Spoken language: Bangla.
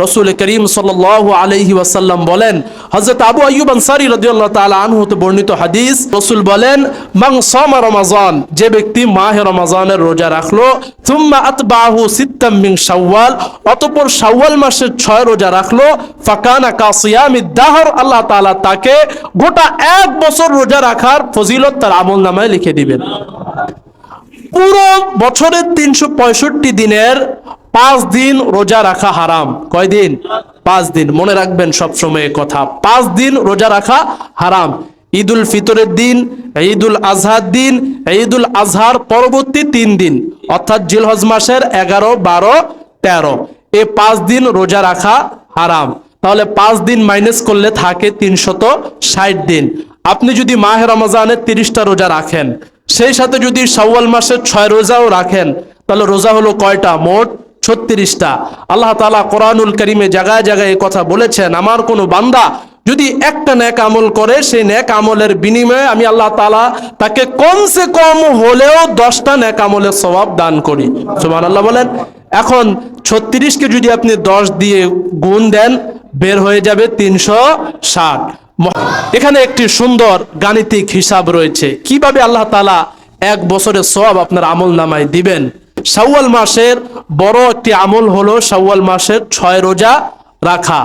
রাসূল করিম সাল্লাল্লাহু আলাইহি ওয়াসাল্লাম বলেন, হযরত আবু আইয়ুব আনসারী রাদিয়াল্লাহু তাআলা আনহু হতে বর্ণিত হাদিস, রাসূল বলেন, মান সামা রমাযান, যে ব্যক্তি মাহে রমাযানের রোজা রাখলো, থুম্মা আতবাহু সিত্তাম মিন শাওয়াল, অতঃপর শাওয়াল মাসের 6 রোজা রাখলো, ফাকানা কাসিয়ামিদ দাহর, আল্লাহ তাআলা তাকে গোটা 1 বছর রোজা রাখার ফজিলত তার আমলনামায় লিখে দিবেন। পুরো বছরের 365 দিনের 5 দিন রোজা রাখা হারাম। কয় দিন? 5 দিন। মনে রাখবেন সবসময় কথা, 5 দিন রোজা রাখা হারাম। ঈদুল ফিতরের দিন, ঈদুল আজহার দিন, ঈদুল আজহার পরবর্তী 3 দিন, অর্থাৎ জিলহজ মাসের 11, 12, 13, এই 5 দিন রোজা রাখা হারাম। তাহলে 5 দিন মাইনাস করলে থাকে 360 দিন। আপনি যদি মাহে রমজানের 30টা রোজা রাখেন, সেই সাথে যদি শাওয়াল মাসের 6 রোজাও রাখেন, তাহলে রোজা হলো কয়টা? মোট 36টা। আল্লাহ তাআলা কোরআনুল কারীমে জায়গায় জায়গায় এই কথা বলেছেন, আমার কোনো বান্দা যদি একটা নেক আমল করে, সেই নেক আমলের বিনিময়ে আমি আল্লাহ তাআলা তাকে কমসে কম হলেও 10টা নেক আমলের সওয়াব দান করি। সুবহানাল্লাহ বলেন। এখন 36কে যদি আপনি 10 দিয়ে গুণ দেন, বের হয়ে যাবে 360। এখানে একটি সুন্দর গাণিতিক হিসাব রয়েছে, কিভাবে আল্লাহ তাআলা 1 বছরের সওয়াব আপনার আমল নামায় দিবেন। শাওয়াল মাসের বড় একটি আমল হলো শাওয়াল মাসের 6 রোজা রাখা।